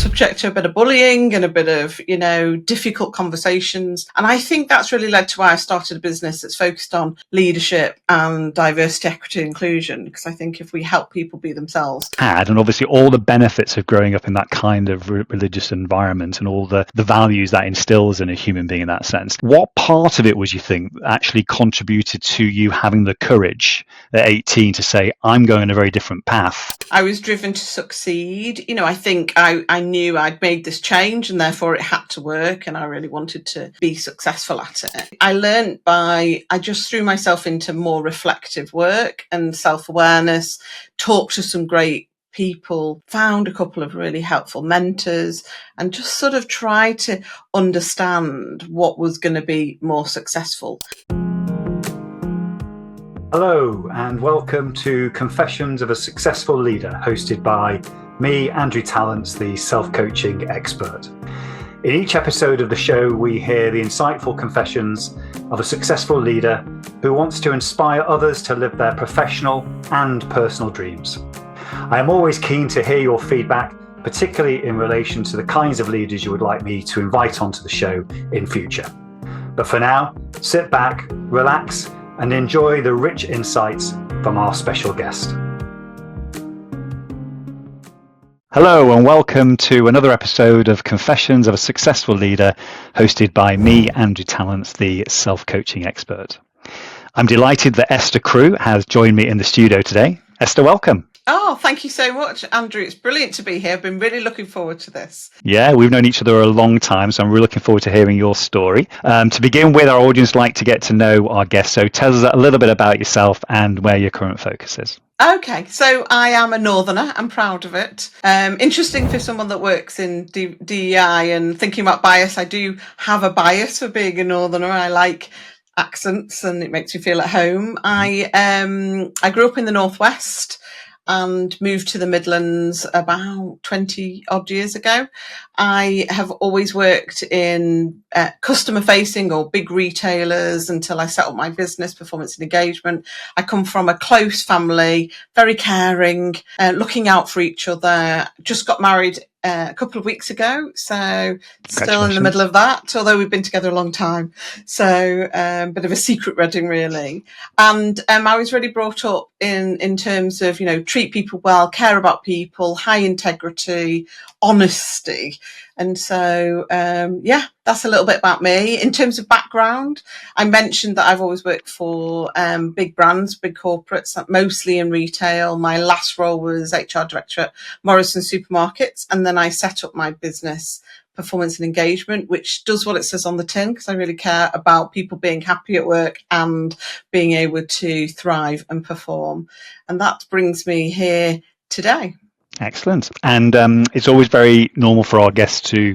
subject to a bit of bullying and a bit of, difficult conversations. And I think that's really led to why I started a business that's focused on leadership and diversity, equity, inclusion, because I think if we help people be themselves. And obviously all the benefits of growing up in that kind of religious environment and all the values that instills in a human being in that sense. What part of it was, you think, actually contributed to you having the courage at 18 to say, I'm going on a very different path? I was driven to succeed. I think I knew I'd made this change and therefore it had to work, and I really wanted to be successful at it. I just threw myself into more reflective work and self-awareness, talked to some great people, found a couple of really helpful mentors, and just sort of tried to understand what was going to be more successful. Hello and welcome to Confessions of a Successful Leader, hosted by me, Andrew Tallents, the self-coaching expert. In each episode of the show, we hear the insightful confessions of a successful leader who wants to inspire others to live their professional and personal dreams. I am always keen to hear your feedback, particularly in relation to the kinds of leaders you would like me to invite onto the show in future. But for now, sit back, relax, and enjoy the rich insights from our special guest. Hello and welcome to another episode of Confessions of a Successful Leader, hosted by me, Andrew Tallents, the self-coaching expert. I'm delighted that Esther Crew has joined me in the studio today. Esther, welcome. Oh, thank you so much, Andrew. It's brilliant to be here. I've been really looking forward to this. Yeah, we've known each other a long time, so I'm really looking forward to hearing your story. To begin with, our audience like to get to know our guests, so tell us a little bit about yourself and where your current focus is. Okay, so I am a northerner. I'm proud of it. Interesting for someone that works in DEI and thinking about bias. I do have a bias for being a northerner. I like accents and it makes me feel at home. I grew up in the Northwest and moved to the Midlands about 20 odd years ago. I have always worked in customer facing or big retailers until I set up my business, Performance and Engagement. I come from a close family, very caring, looking out for each other. Just got married a couple of weeks ago, so still in the middle of that, although we've been together a long time. So bit of a secret wedding, really. And I was really brought up in terms of, treat people well, care about people, high integrity, honesty. And so, that's a little bit about me. In terms of background, I mentioned that I've always worked for big brands, big corporates, mostly in retail. My last role was HR director at Morrison Supermarkets. And then I set up my business, Performance and Engagement, which does what it says on the tin, because I really care about people being happy at work and being able to thrive and perform. And that brings me here today. Excellent. And it's always very normal for our guests to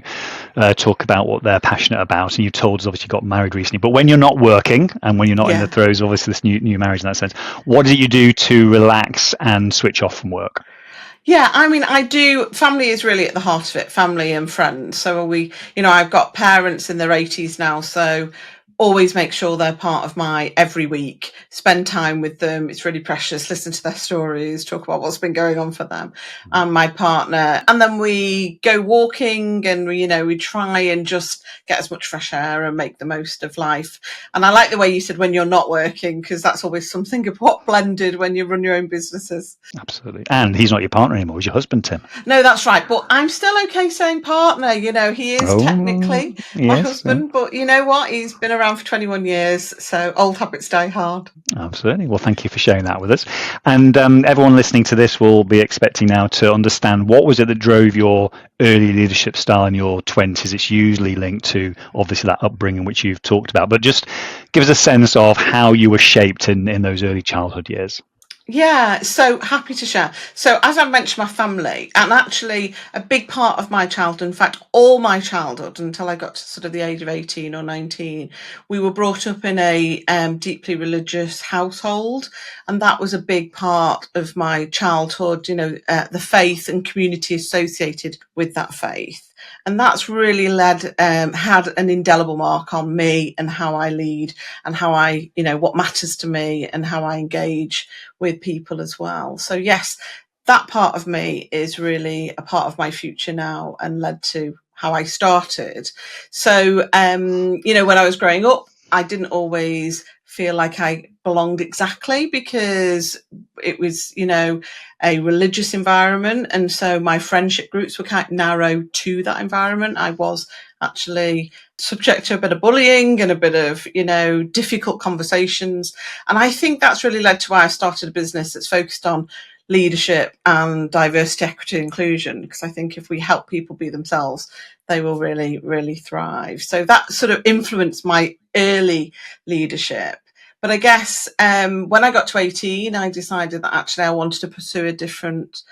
talk about what they're passionate about. And you told us, obviously, you got married recently. But when you're not working and when you're not in the throes of, obviously, this new marriage in that sense, what do you do to relax and switch off from work? Yeah, I do. Family is really at the heart of it, family and friends. So I've got parents in their 80s now, so always make sure they're part of my every week, spend time with them. It's really precious. Listen to their stories, talk about what's been going on for them and my partner. And then we go walking and, we try and just get as much fresh air and make the most of life. And I like the way you said when you're not working, because that's always something of what blended when you run your own businesses. Absolutely. And he's not your partner anymore. He's your husband, Tim. No, that's right. But I'm still okay saying partner. He is technically my husband. But you know what? He's been around for 21 years, so old habits die hard. Absolutely. Well, thank you for sharing that with us. And everyone listening to this will be expecting now to understand, what was it that drove your early leadership style in your 20s? It's usually linked to, obviously, that upbringing which you've talked about, but just give us a sense of how you were shaped in those early childhood years. Yeah, so happy to share. So as I mentioned, my family, and actually a big part of my childhood, in fact, all my childhood until I got to sort of the age of 18 or 19, we were brought up in a deeply religious household. And that was a big part of my childhood, the faith and community associated with that faith. And that's really had an indelible mark on me and how I lead and how what matters to me and how I engage with people as well. So yes, that part of me is really a part of my future now and led to how I started. So, when I was growing up, I didn't always feel like I belonged exactly because it was, a religious environment. And so my friendship groups were kind of narrow to that environment. I was actually subject to a bit of bullying and a bit of, difficult conversations. And I think that's really led to why I started a business that's focused on leadership and diversity, equity, inclusion, because I think if we help people be themselves, they will really, really thrive. So that sort of influenced my early leadership. But I guess when I got to 18, I decided that actually I wanted to pursue a different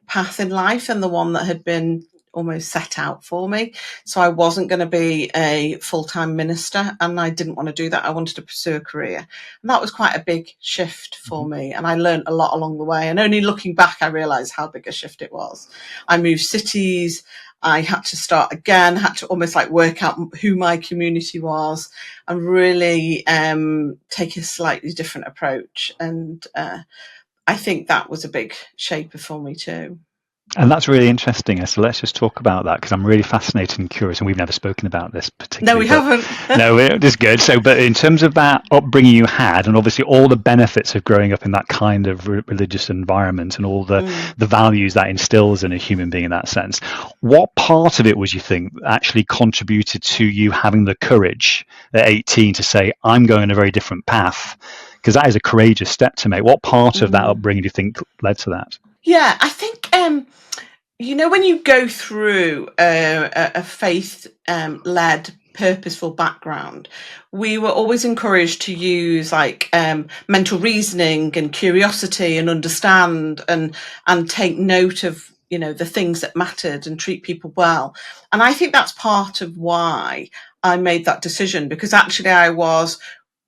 path in life than the one that had been almost set out for me. So I wasn't going to be a full-time minister, and I didn't want to do that. I wanted to pursue a career. And that was quite a big shift for me. And I learned a lot along the way. And only looking back, I realized how big a shift it was. I moved cities. I had to start again, had to almost like work out who my community was and really take a slightly different approach. And I think that was a big shaper for me too. And that's really interesting. So let's just talk about that, because I'm really fascinated and curious, and we've never spoken about this particularly. No, we haven't. No, it is good. So, but in terms of that upbringing you had, and obviously all the benefits of growing up in that kind of religious environment and all the values that instills in a human being in that sense, what part of it was you think actually contributed to you having the courage at 18 to say, I'm going on a very different path? Because that is a courageous step to make. What part of that upbringing do you think led to that? Yeah, I think, when you go through a faith-led, purposeful background, we were always encouraged to use like mental reasoning and curiosity and understand and take note of, the things that mattered and treat people well. And I think that's part of why I made that decision, because actually I was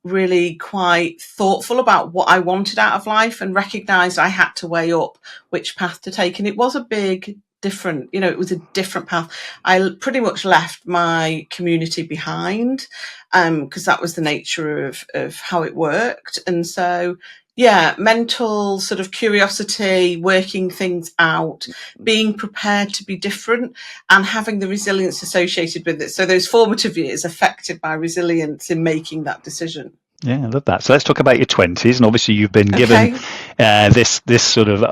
really quite thoughtful about what I wanted out of life and recognized I had to weigh up which path to take. And it was a big different, it was a different path. I pretty much left my community behind because that was the nature of how it worked. And so, yeah, mental sort of curiosity, working things out, being prepared to be different and having the resilience associated with it. So those formative years affected by resilience in making that decision. Yeah, I love that. So let's talk about your 20s, and obviously you've been given this sort of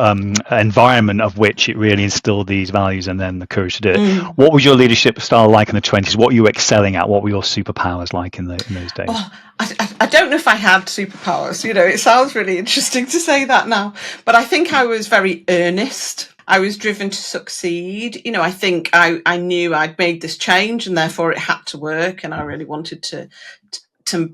environment of which it really instilled these values and then the courage to do it. What was your leadership style like in the 20s? What were you excelling at? What were your superpowers like in those days? Oh, I don't know if I had superpowers. It sounds really interesting to say that now, but I think I was very earnest. I was driven to succeed. I think I knew I'd made this change and therefore it had to work, and I really wanted to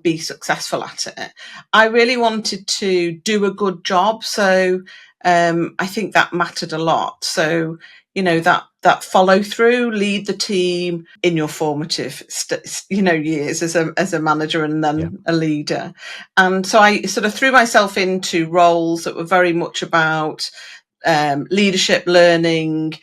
be successful at it. I really wanted to do a good job. So I think that mattered a lot. So, that follow through, lead the team in your formative, years as a manager and then a leader. And so I sort of threw myself into roles that were very much about leadership, learning,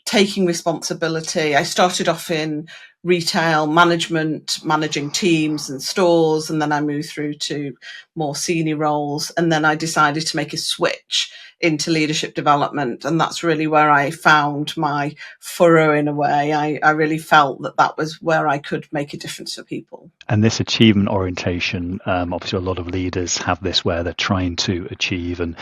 taking responsibility. I started off in retail management, managing teams and stores, and then I moved through to more senior roles. And then I decided to make a switch into leadership development, and that's really where I found my furrow in a way. I really felt that was where I could make a difference for people. And this achievement orientation, obviously a lot of leaders have this where they're trying to achieve, and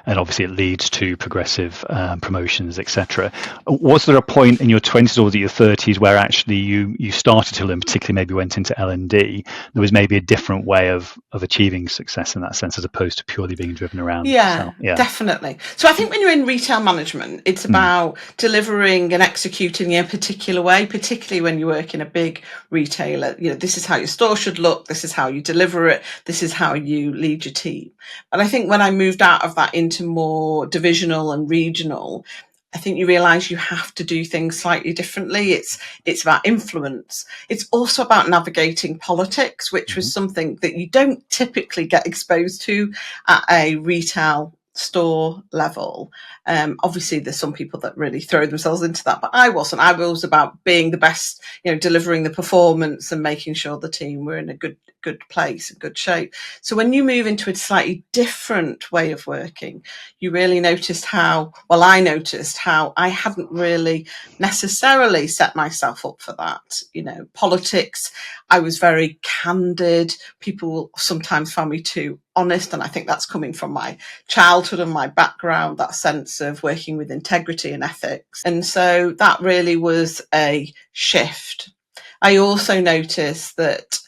obviously it leads to progressive promotions, etc. Was there a point in your 20s or was it your 30s where actually you started to learn, particularly maybe went into L&D, there was maybe a different way of achieving success in that sense as opposed to purely being driven around? Yeah, definitely. So I think when you're in retail management, it's about delivering and executing in a particular way, particularly when you work in a big retailer. This is how your store should look, this is how you deliver it, this is how you lead your team. But I think when I moved out of that into more divisional and regional, I think you realize you have to do things slightly differently. It's about influence. It's also about navigating politics, which was something that you don't typically get exposed to at a retail store level. Obviously, there's some people that really throw themselves into that, but I wasn't. I was about being the best, delivering the performance and making sure the team were in a good place, a good shape. So when you move into a slightly different way of working, you really I noticed how I hadn't really necessarily set myself up for that. Politics, I was very candid. People sometimes found me too honest, and I think that's coming from my childhood and my background, that sense of working with integrity and ethics. And so that really was a shift. I also noticed that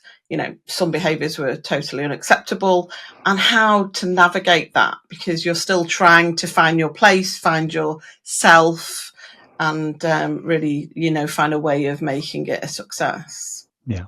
some behaviours were totally unacceptable, and how to navigate that, because you're still trying to find your place, find yourself, and really, find a way of making it a success. Yeah.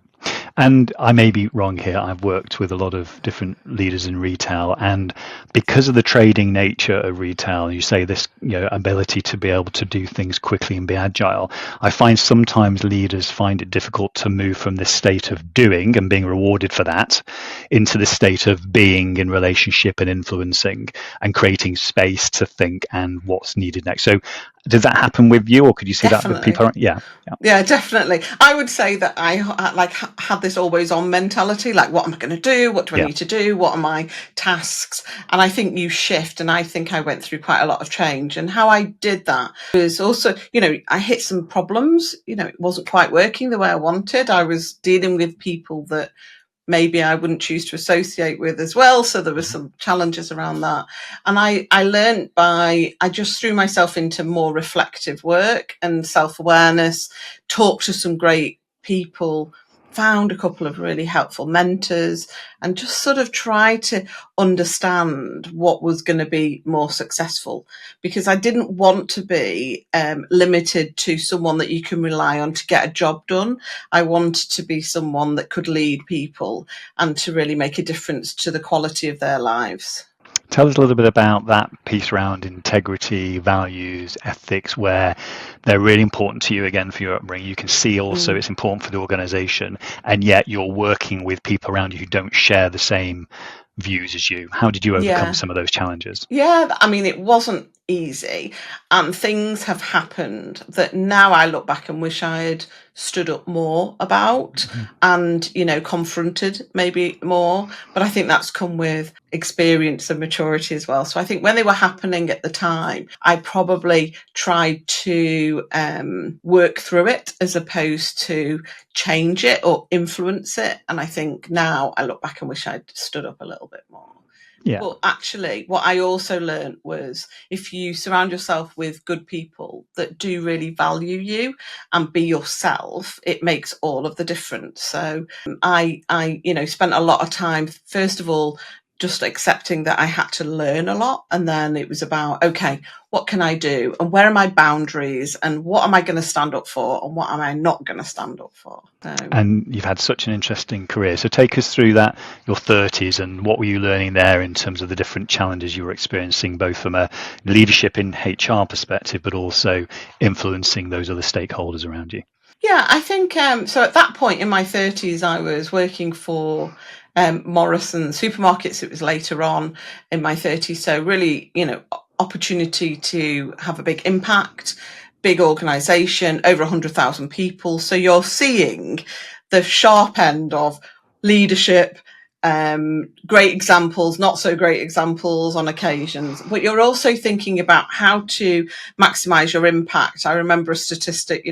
And I may be wrong here. I've worked with a lot of different leaders in retail, and because of the trading nature of retail, you say this, ability to be able to do things quickly and be agile. I find sometimes leaders find it difficult to move from this state of doing and being rewarded for that into the state of being in relationship and influencing and creating space to think and what's needed next. So did that happen with you, or could you see Definitely. that with people? Yeah, definitely. I would say that I had this always on mentality, like, what am I going to do? What do I need to do? What are my tasks? And I think you shift, and I think I went through quite a lot of change. And how I did that was also, I hit some problems. It wasn't quite working the way I wanted. I was dealing with people that maybe I wouldn't choose to associate with as well. So there were some challenges around that. And I learned I just threw myself into more reflective work and self-awareness, talked to some great people, found a couple of really helpful mentors, and just sort of try to understand what was going to be more successful, because I didn't want to be limited to someone that you can rely on to get a job done. I wanted to be someone that could lead people and to really make a difference to the quality of their lives. Tell us a little bit about that piece around integrity, values, ethics, where they're really important to you, again, for your upbringing. You can see also it's important for the organization, and yet you're working with people around you who don't share the same views as you. How did you overcome some of those challenges? Yeah, I mean, it wasn't easy, and things have happened that now I look back and wish I had stood up more about and, confronted maybe more. But I think that's come with experience and maturity as well. So I think when they were happening at the time, I probably tried to work through it as opposed to change it or influence it. And I think now I look back and wish I'd stood up a little bit more. Yeah. But actually, what I also learned was, if you surround yourself with good people that do really value you and be yourself, it makes all of the difference. So I spent a lot of time, first of all, just accepting that I had to learn a lot. And then it was about, okay, what can I do? And where are my boundaries? And what am I going to stand up for? And what am I not going to stand up for? And you've had such an interesting career. So take us through that, your 30s, and what were you learning there in terms of the different challenges you were experiencing, both from a leadership in HR perspective, but also influencing those other stakeholders around you? Yeah, I think so. At that point in my 30s, I was working for Morrison Supermarkets. It was later on in my 30s. So really, opportunity to have a big impact, big organisation, over 100,000 people. So you're seeing the sharp end of leadership, great examples, not so great examples on occasions, but you're also thinking about how to maximize your impact. I remember a statistic,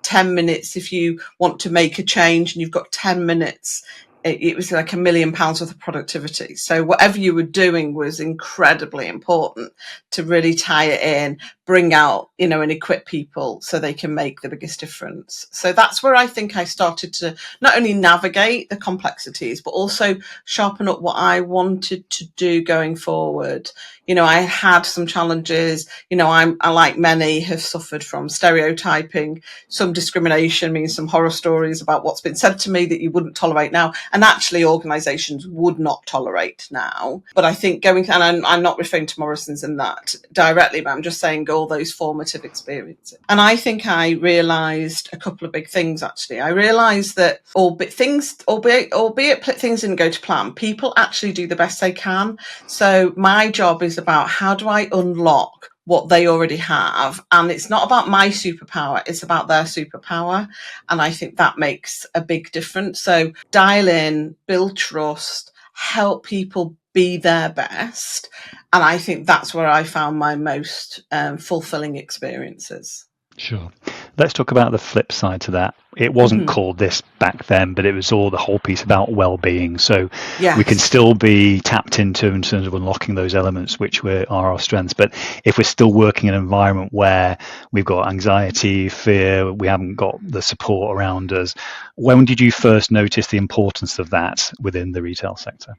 10 minutes, if you want to make a change and you've got 10 minutes, it was like £1 million worth of productivity. So whatever you were doing was incredibly important to really tie it in, bring out, and equip people so they can make the biggest difference. So that's where I think I started to not only navigate the complexities, but also sharpen up what I wanted to do going forward. I had some challenges. I, like many, have suffered from stereotyping. Some discrimination means some horror stories about what's been said to me that you wouldn't tolerate now. And actually, organisations would not tolerate now. But I think and I'm not referring to Morrison's in that directly, but I'm just saying all those formative experiences. And I think I realised a couple of big things, actually. I realised that albeit things didn't go to plan, people actually do the best they can. So my job is about, how do I unlock what they already have. And it's not about my superpower, it's about their superpower. And I think that makes a big difference. So dial in, build trust, help people be their best. And I think that's where I found my most fulfilling experiences. Sure. Let's talk about the flip side to that. It wasn't called this back then, but it was all the whole piece about well-being. So Yes. we can still be tapped into in terms of unlocking those elements which are our strengths. But if we're still working in an environment where we've got anxiety, fear, we haven't got the support around us, when did you first notice the importance of that within the retail sector?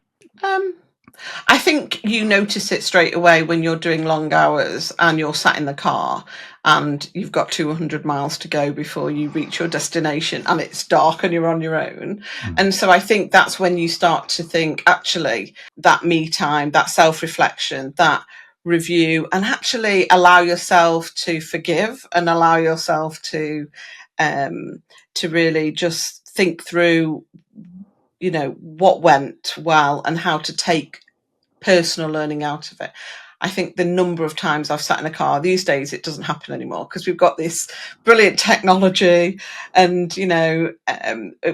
I think you notice it straight away when you're doing long hours and you're sat in the car and you've got 200 miles to go before you reach your destination and it's dark and you're on your own. And so I think that's when you start to think, actually, that me time, that self-reflection, that review, and actually allow yourself to forgive and allow yourself to really just think through, what went well and how to take personal learning out of it. I think the number of times I've sat in a car these days, it doesn't happen anymore because we've got this brilliant technology and,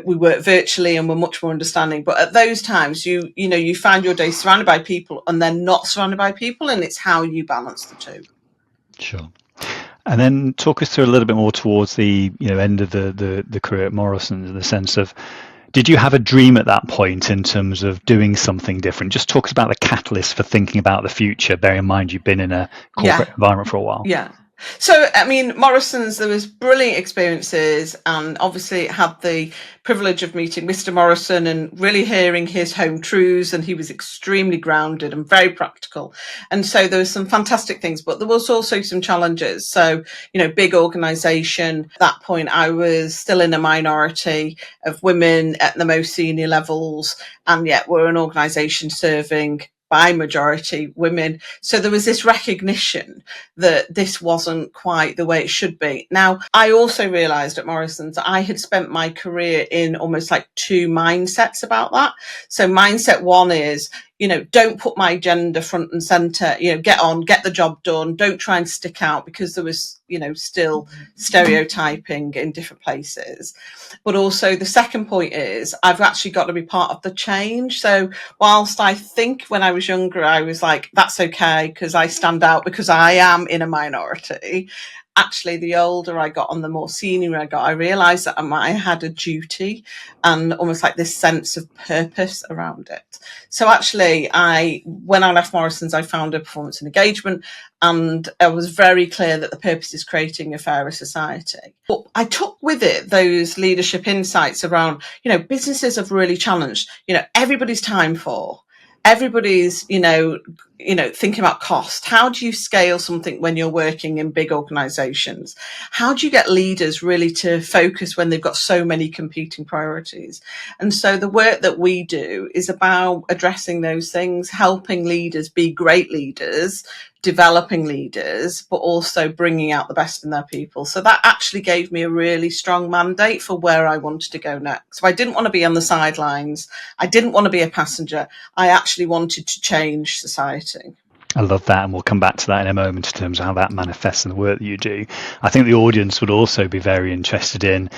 we work virtually and we're much more understanding. But at those times, you find your day surrounded by people and then not surrounded by people. And it's how you balance the two. Sure. And then talk us through a little bit more towards the end of the career at Morrison's, in the sense of, did you have a dream at that point in terms of doing something different? Just talk us about the catalyst for thinking about the future, bearing in mind you've been in a corporate environment for a while. Yeah. So, Morrison's, there was brilliant experiences, and obviously had the privilege of meeting Mr. Morrison and really hearing his home truths, and he was extremely grounded and very practical. And so there was some fantastic things, but there was also some challenges. So, big organisation. At that point, I was still in a minority of women at the most senior levels, and yet we're an organisation serving by majority women. So there was this recognition that this wasn't quite the way it should be. Now, I also realised at Morrison's I had spent my career in almost like two mindsets about that. So mindset one is, don't put my agenda front and centre, get on, get the job done. Don't try and stick out, because there was, still stereotyping in different places. But also the second point is I've actually got to be part of the change. So whilst I think when I was younger, I was like, that's okay because I stand out because I am in a minority. Actually, the older I got and the more senior I got, I realised that I had a duty and almost like this sense of purpose around it. So actually, when I left Morrison's, I founded Performance and Engagement, and I was very clear that the purpose is creating a fairer society. But I took with it those leadership insights around, businesses have really challenged, everybody's time for. Everybody's, thinking about cost. How do you scale something when you're working in big organizations? How do you get leaders really to focus when they've got so many competing priorities? And so the work that we do is about addressing those things, helping leaders be great leaders, developing leaders, but also bringing out the best in their people. So that actually gave me a really strong mandate for where I wanted to go next. So I didn't want to be on the sidelines. I didn't want to be a passenger. I actually wanted to change society. I love that, and we'll come back to that in a moment in terms of how that manifests in the work that you do. I think the audience would also be very interested in,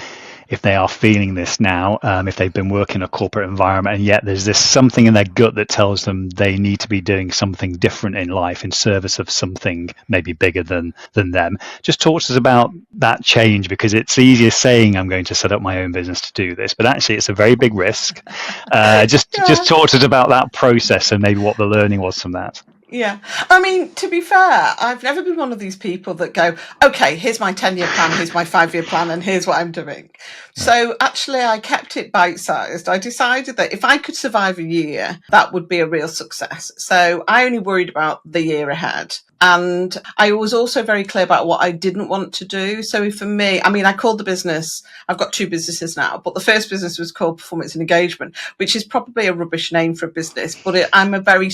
if they are feeling this now, if they've been working in a corporate environment and yet there's this something in their gut that tells them they need to be doing something different in life in service of something maybe bigger than them. Just talk to us about that change, because it's easier saying I'm going to set up my own business to do this, but actually it's a very big risk. Just talk to us about that process and maybe what the learning was from that. Yeah. To be fair, I've never been one of these people that go, okay, here's my 10-year plan, here's my 5-year plan, and here's what I'm doing. So actually, I kept it bite-sized. I decided that if I could survive a year, that would be a real success. So I only worried about the year ahead. And I was also very clear about what I didn't want to do. So for me, I called the business, I've got 2 businesses now, but the first business was called Performance and Engagement, which is probably a rubbish name for a business, but I'm a very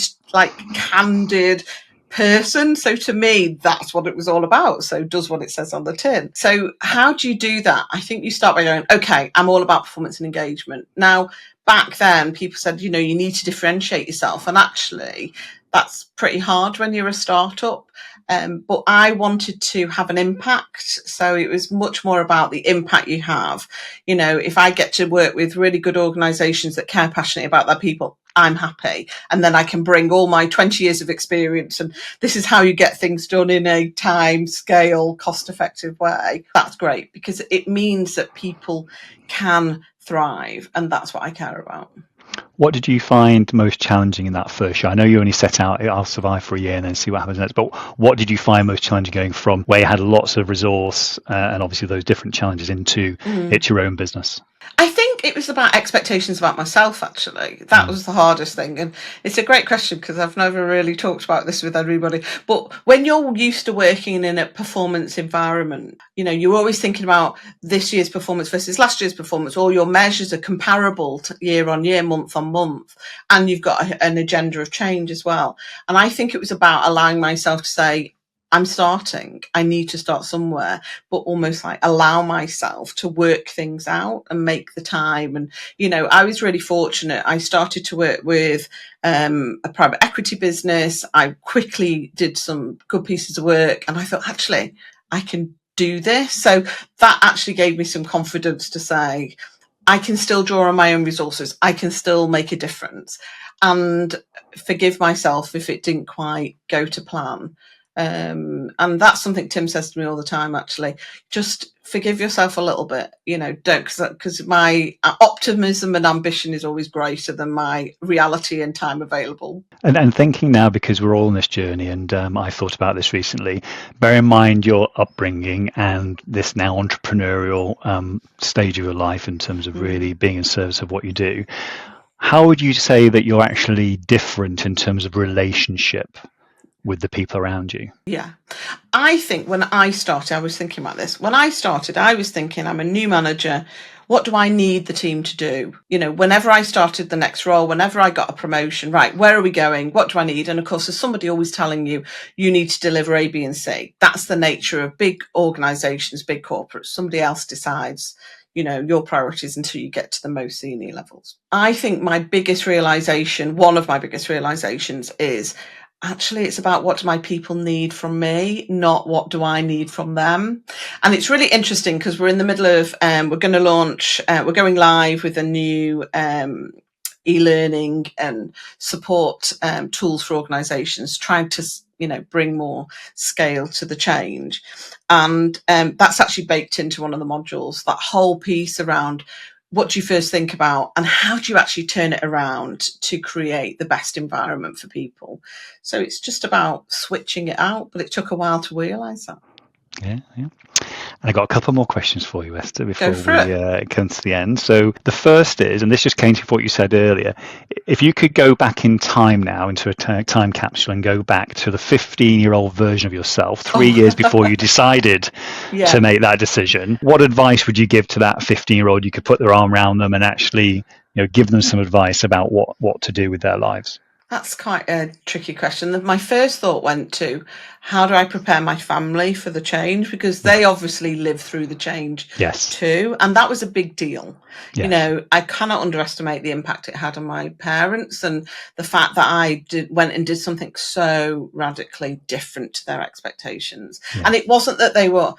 candid person. So to me, that's what it was all about. So it does what it says on the tin. So how do you do that? I think you start by going, okay, I'm all about performance and engagement. Now, back then, people said, you need to differentiate yourself. And actually, that's pretty hard when you're a startup. But I wanted to have an impact. So it was much more about the impact you have. If I get to work with really good organisations that care passionately about their people, I'm happy. And then I can bring all my 20 years of experience, and this is how you get things done in a time scale, cost effective way. That's great, because it means that people can thrive. And that's what I care about. What did you find most challenging in that first year? I know you only set out, I'll survive for a year and then see what happens next. But what did you find most challenging going from where you had lots of resource and obviously those different challenges into it's your own business? I think it was about expectations about myself, actually. That was the hardest thing. And it's a great question, because I've never really talked about this with everybody. But when you're used to working in a performance environment, you're always thinking about this year's performance versus last year's performance. All your measures are comparable to year on year, month on month. And you've got an agenda of change as well. And I think it was about allowing myself to say, I'm starting, I need to start somewhere, but almost like allow myself to work things out and make the time. And, I was really fortunate. I started to work with a private equity business. I quickly did some good pieces of work, and I thought, actually, I can do this. So that actually gave me some confidence to say, I can still draw on my own resources. I can still make a difference, and forgive myself if it didn't quite go to plan. And that's something Tim says to me all the time, actually. Just forgive yourself a little bit, don't, because my optimism and ambition is always greater than my reality and time available. And thinking now, because we're all on this journey, and I thought about this recently, bear in mind your upbringing and this now entrepreneurial stage of your life in terms of really being in service of what you do. How would you say that you're actually different in terms of relationship with the people around you? Yeah. I think when I started, I was thinking about this. When I started, I was thinking, I'm a new manager. What do I need the team to do? Whenever I started the next role, whenever I got a promotion, right, where are we going? What do I need? And of course, there's somebody always telling you, you need to deliver A, B, and C. That's the nature of big organizations, big corporates. Somebody else decides your priorities until you get to the most senior levels. I think one of my biggest realizations is, actually, it's about what do my people need from me, not what do I need from them. And it's really interesting, because we're in the middle of, we're going live with a new e-learning and support tools for organizations, trying to bring more scale to the change. And that's actually baked into one of the modules, that whole piece around what do you first think about and how do you actually turn it around to create the best environment for people. So it's just about switching it out, but it took a while to realise that. Yeah. And I got a couple more questions for you, Esther, before we come to the end. So the first is, and this just came to what you said earlier, if you could go back in time now into a time capsule and go back to the 15-year-old version of yourself, 3 years before you decided to make that decision, what advice would you give to that 15-year-old? You could put their arm around them and actually give them some advice about what to do with their lives. That's quite a tricky question. My first thought went to, how do I prepare my family for the change? Because they obviously lived through the change too. And that was a big deal. Yes. I cannot underestimate the impact it had on my parents, and the fact that I went and did something so radically different to their expectations. And it wasn't that they were,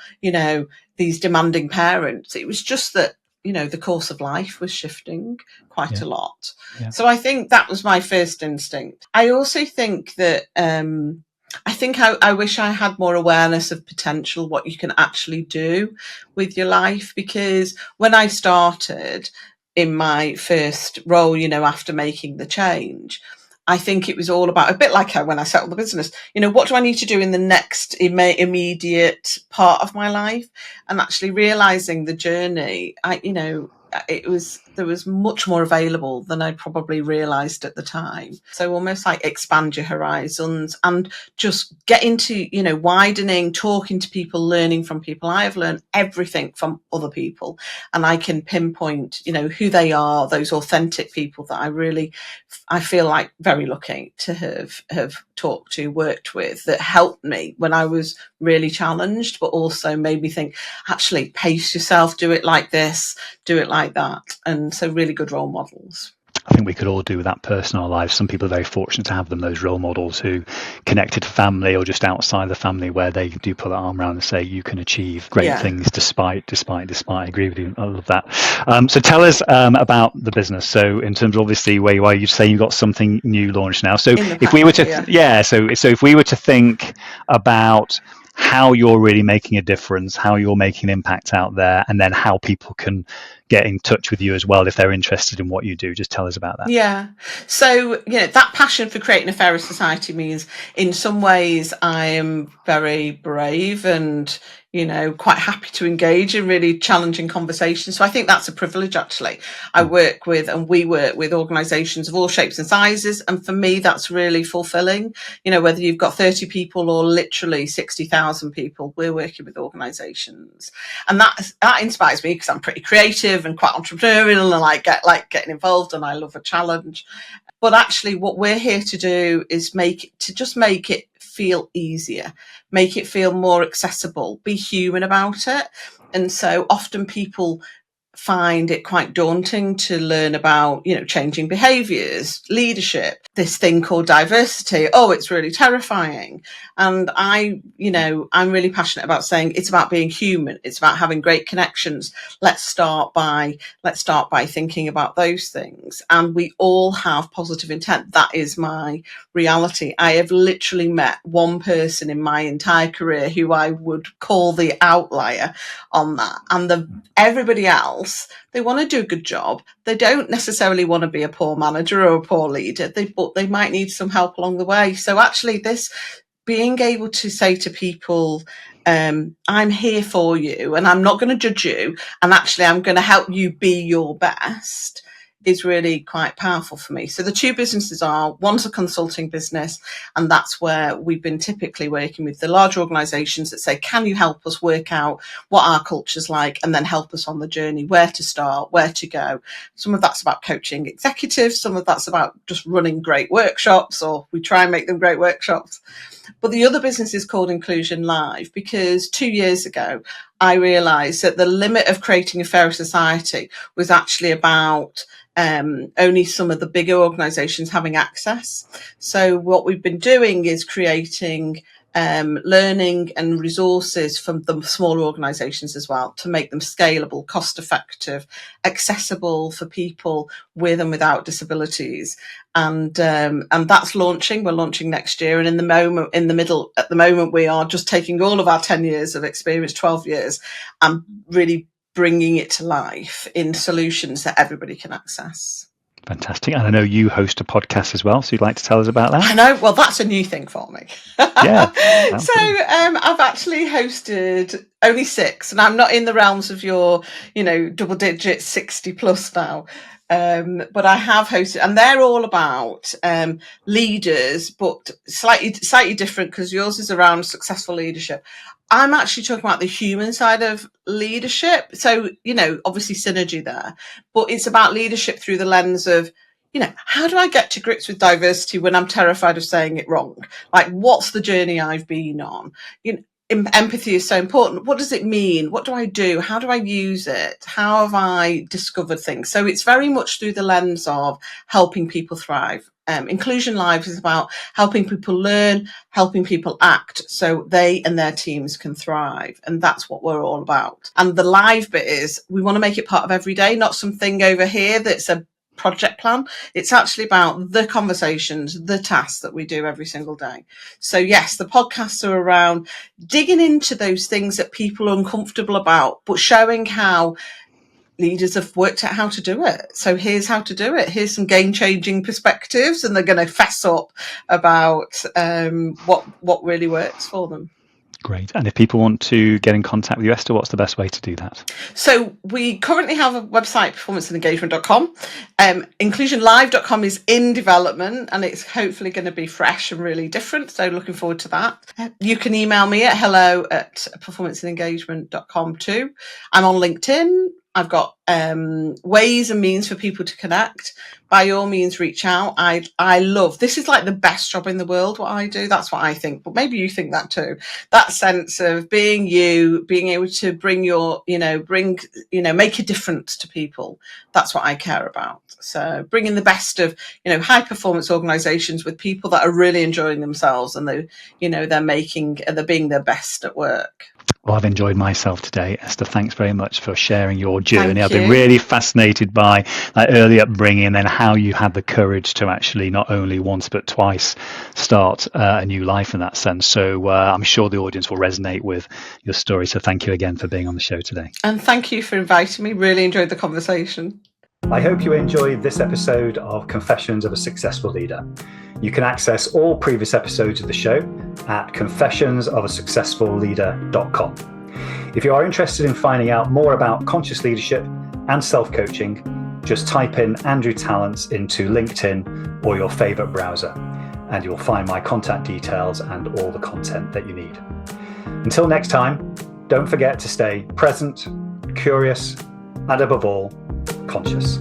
these demanding parents. It was just that, the course of life was shifting quite a lot. So I think that was my first instinct. I also think that I wish I had more awareness of potential, what you can actually do with your life. Because when I started in my first role, after making the change, I think it was all about, a bit like when I set up the business, what do I need to do in the next immediate part of my life? And actually realizing the journey, there was much more available than I probably realized at the time. So almost like expand your horizons and just get into, widening, talking to people, learning from people. I have learned everything from other people, and I can pinpoint, who they are, those authentic people that I feel like very lucky to have talked to, worked with, that helped me when I was really challenged, but also made me think, actually, pace yourself, do it like this, do it like that. And so really good role models. I think we could all do with that person in our lives. Some people are very fortunate to have them, those role models who connected to family or just outside the family, where they do put their arm around and say, you can achieve great things despite. I agree with you. I love that. So tell us about the business. So in terms of obviously where you are, you say you've got something new launched now. So if we were to, so if we were to think about how you're really making a difference, how you're making an impact out there, and then how people can get in touch with you as well if they're interested in what you do. Just tell us about that. Yeah. So, that passion for creating a fairer society means in some ways I am very brave and, quite happy to engage in really challenging conversations. So I think that's a privilege, actually. We work with organisations of all shapes and sizes. And for me, that's really fulfilling. Whether you've got 30 people or literally 60,000 people, we're working with organisations. And that inspires me because I'm pretty creative and quite entrepreneurial, and I like getting involved, and I love a challenge. But actually what we're here to do is make it feel easier, make it feel more accessible, be human about it. And so often people find it quite daunting to learn about, changing behaviours, leadership, this thing called diversity. Oh, it's really terrifying. And I'm really passionate about saying it's about being human. It's about having great connections. Let's start by thinking about those things. And we all have positive intent. That is my reality. I have literally met one person in my entire career who I would call the outlier on that. And everybody else, they want to do a good job. They don't necessarily want to be a poor manager or a poor leader, but they might need some help along the way. So actually this being able to say to people, I'm here for you and I'm not going to judge you, and actually I'm going to help you be your best, is really quite powerful for me. So the two businesses one's a consulting business, and that's where we've been typically working with the large organisations that say, can you help us work out what our culture's like, and then help us on the journey, where to start, where to go. Some of that's about coaching executives, some of that's about just running great workshops, or we try and make them great workshops. But the other business is called Inclusion Live, because 2 years ago, I realised that the limit of creating a fairer society was actually about only some of the bigger organisations having access. So what we've been doing is creating learning and resources from the smaller organisations as well, to make them scalable, cost effective, accessible for people with and without disabilities. And that's launching. We're launching next year. And at the moment, we are just taking all of our 10 years of experience, 12 years, and really bringing it to life in solutions that everybody can access. Fantastic. And I know you host a podcast as well, so you'd like to tell us about that? I know. Well, that's a new thing for me. Yeah. So I've actually hosted only 6, and I'm not in the realms of your, double digit 60 plus now. But I have hosted, and they're all about leaders, but slightly different, because yours is around successful leadership. I'm actually talking about the human side of leadership. So, obviously synergy there, but it's about leadership through the lens of, how do I get to grips with diversity when I'm terrified of saying it wrong? Like, what's the journey I've been on? Empathy is so important. What does it mean? What do I do? How do I use it? How have I discovered things? So it's very much through the lens of helping people thrive. Inclusion Live is about helping people learn, helping people act, so they and their teams can thrive. And that's what we're all about. And the live bit is, we want to make it part of every day, not something over here that's a project plan. It's actually about the conversations, the tasks that we do every single day. So yes, the podcasts are around digging into those things that people are uncomfortable about, but showing how leaders have worked out how to do it. So here's how to do it. Here's some game-changing perspectives, and they're going to fess up about what really works for them. Great. And if people want to get in contact with you, Esther, what's the best way to do that? So we currently have a website, performanceandengagement.com. Inclusionlive.com is in development, and it's hopefully going to be fresh and really different. So looking forward to that. You can email me at hello@performanceandengagement.com too. I'm on LinkedIn. I've got ways and means for people to connect. By all means, reach out. I love, this is like the best job in the world, what I do. That's what I think, but maybe you think that too. That sense of being you, being able to bring your, make a difference to people. That's what I care about. So bringing the best of, high performance organizations with people that are really enjoying themselves, and they're being their best at work. Well, I've enjoyed myself today, Esther. Thanks very much for sharing your journey. I've Thank been you. really fascinated by that early upbringing, and then how you had the courage to actually not only once but twice start a new life in that sense. So I'm sure the audience will resonate with your story. So thank you again for being on the show today. And thank you for inviting me. Really enjoyed the conversation. I hope you enjoyed this episode of Confessions of a Successful Leader. You can access all previous episodes of the show at confessionsofaSuccessfulLeader.com. If you are interested in finding out more about conscious leadership and self-coaching, just type in Andrew Tallents into LinkedIn or your favorite browser, and you'll find my contact details and all the content that you need. Until next time, don't forget to stay present, curious, and above all, conscious.